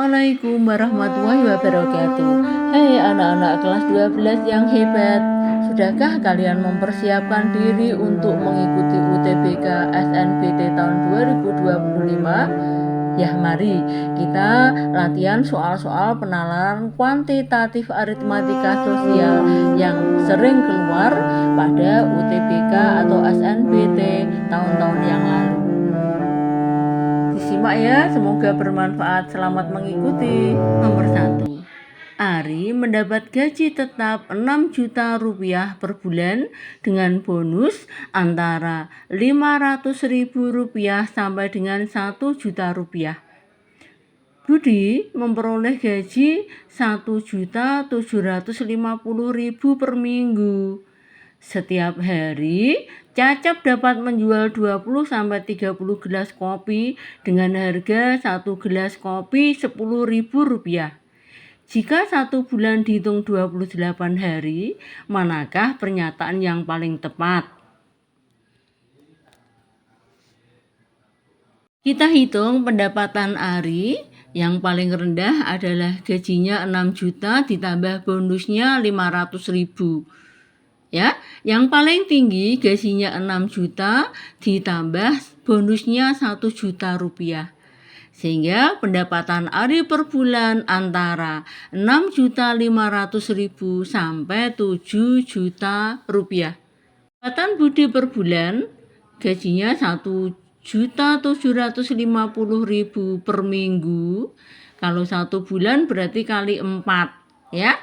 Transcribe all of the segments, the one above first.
Assalamualaikum warahmatullahi wabarakatuh. Hai anak-anak kelas 12 yang hebat. Sudahkah kalian mempersiapkan diri untuk mengikuti UTBK SNBT tahun 2025? Ya, mari kita latihan soal-soal penalaran kuantitatif aritmatika sosial yang sering keluar pada UTBK atau SNBT tahun-tahun yang lalu. Disimak ya, semoga bermanfaat. Selamat mengikuti. Nomor 1. Ari mendapat gaji tetap 6 juta rupiah per bulan dengan bonus antara 500.000 rupiah sampai dengan 1 juta rupiah. Budi memperoleh gaji 1.750.000 per minggu. Setiap hari, Cacap dapat menjual 20-30 gelas kopi dengan harga 1 gelas kopi Rp10.000. Jika 1 bulan dihitung 28 hari, manakah pernyataan yang paling tepat? Kita hitung pendapatan Ari. Yang paling rendah adalah gajinya 6 juta ditambah bonusnya 500.000. Ya, yang paling tinggi gajinya 6 juta ditambah bonusnya 1 juta rupiah. Sehingga pendapatan Ari per bulan antara 6.500.000 sampai 7 juta rupiah. Pendapatan Budi per bulan gajinya 1.750.000 per minggu. Kalau 1 bulan berarti kali 4, ya.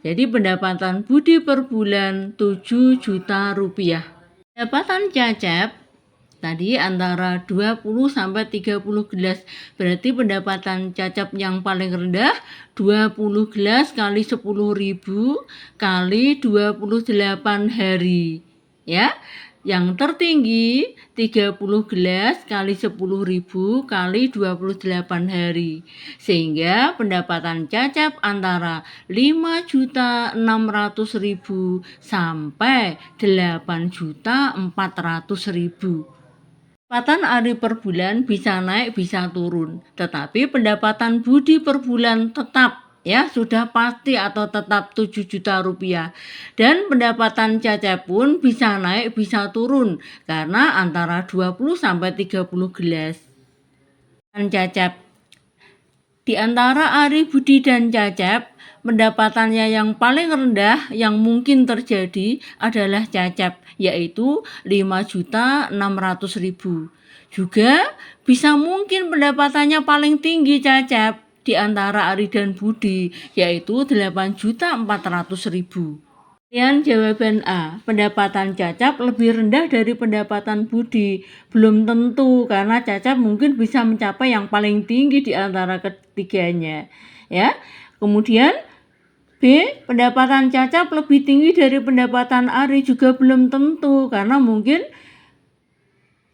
Jadi pendapatan Budi per bulan 7 juta rupiah. Pendapatan Cacap tadi antara 20 sampai 30 gelas. Berarti pendapatan Cacap yang paling rendah 20 gelas kali 10.000 kali 28 hari. Ya. Yang tertinggi 30 gelas kali 10.000 kali 28 hari. Sehingga pendapatan Cacap antara 5.600.000 sampai 8.400.000. Pendapatan Ari per bulan bisa naik bisa turun. Tetapi pendapatan Budi per bulan tetap, ya, sudah pasti atau tetap 7 juta rupiah. Dan pendapatan Cacap pun bisa naik bisa turun karena antara 20 sampai 30 gelas. Dan Cacap di antara Ari, Budi dan Cacap, pendapatannya yang paling rendah yang mungkin terjadi adalah Cacap, yaitu 5.600.000. Juga bisa mungkin pendapatannya paling tinggi Cacap di antara Ari dan Budi, yaitu 8.400.000. Kemudian jawaban A, pendapatan Cacap lebih rendah dari pendapatan Budi. Belum tentu, karena Cacap mungkin bisa mencapai yang paling tinggi di antara ketiganya. Ya. Kemudian B, pendapatan Cacap lebih tinggi dari pendapatan Ari, juga belum tentu, karena mungkin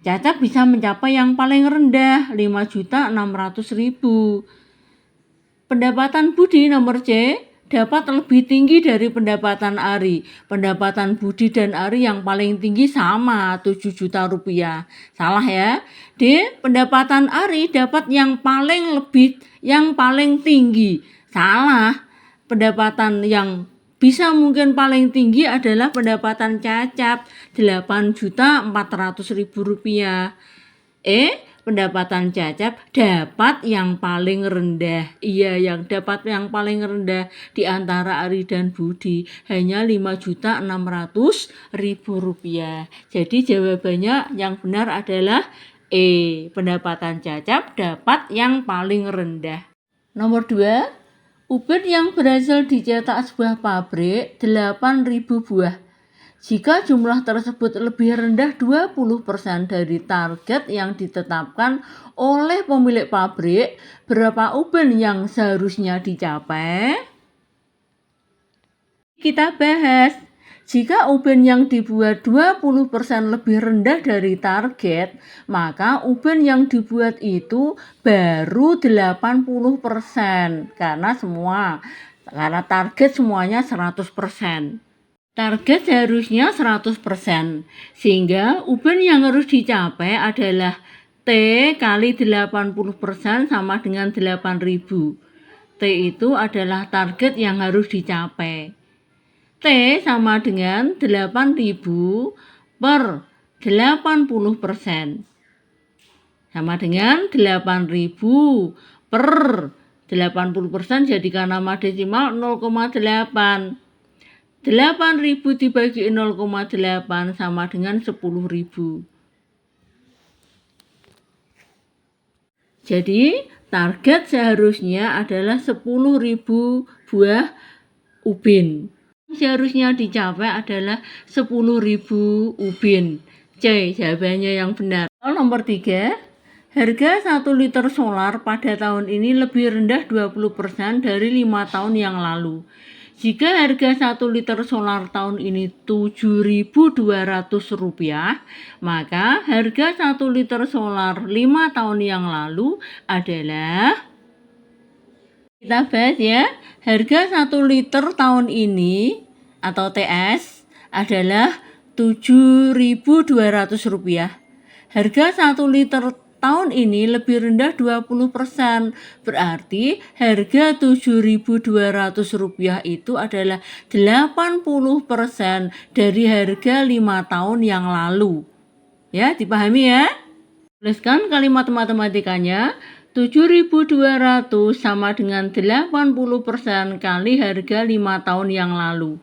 Cacap bisa mencapai yang paling rendah, 5.600.000. Pendapatan Budi nomor C dapat lebih tinggi dari pendapatan Ari. Pendapatan Budi dan Ari yang paling tinggi sama, 7 juta rupiah. Salah ya. D, pendapatan Ari dapat yang paling tinggi. Salah. Pendapatan yang bisa mungkin paling tinggi adalah pendapatan Cacap, 8.400.000 rupiah. E, pendapatan Cacap dapat yang paling rendah. Iya, yang dapat yang paling rendah di antara Ari dan Budi hanya 5.600.000 rupiah. Jadi jawabannya yang benar adalah E, pendapatan Cacap dapat yang paling rendah. Nomor 2, ubin yang berhasil dicetak sebuah pabrik 8.000 buah. Jika jumlah tersebut lebih rendah 20% dari target yang ditetapkan oleh pemilik pabrik, berapa ubin yang seharusnya dicapai? Kita bahas. Jika ubin yang dibuat 20% lebih rendah dari target, maka ubin yang dibuat itu baru 80%. Karena target semuanya 100%. Target seharusnya 100%, sehingga ubin yang harus dicapai adalah T kali 80% sama dengan 8.000. T itu adalah target yang harus dicapai. T sama dengan 8.000 per 80%. Sama dengan 8.000 per 80%, jadikan nama desimal 0,8. 8.000 dibagi 0,8 sama dengan 10.000. Jadi target seharusnya adalah 10.000 buah ubin. Seharusnya dicapai adalah 10.000 ubin. C jawabannya yang benar. Nomor 3, harga 1 liter solar pada tahun ini lebih rendah 20% dari 5 tahun yang lalu. Jika harga 1 liter solar tahun ini Rp7.200, maka harga 1 liter solar 5 tahun yang lalu adalah, kita bahas ya, harga 1 liter tahun ini atau TS adalah Rp7.200. Harga 1 liter tahun ini lebih rendah 20%, berarti harga Rp7.200 itu adalah 80% dari harga 5 tahun yang lalu. Ya, dipahami ya? Tuliskan kalimat matematikanya. 7.200 sama dengan 80% kali harga 5 tahun yang lalu.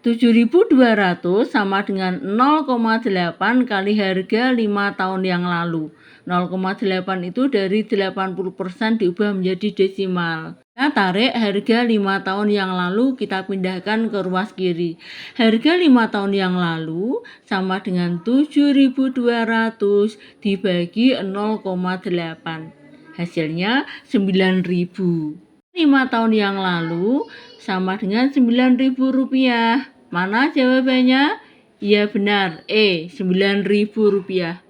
7.200 sama dengan 0,8 kali harga 5 tahun yang lalu. 0,8 itu dari 80% diubah menjadi desimal. Kita tarik harga 5 tahun yang lalu, kita pindahkan ke ruas kiri. Harga 5 tahun yang lalu sama dengan 7.200 dibagi 0,8. Hasilnya 9.000. 5 tahun yang lalu sama dengan Rp9.000. Mana jawabannya? Iya benar, E, Rp9.000.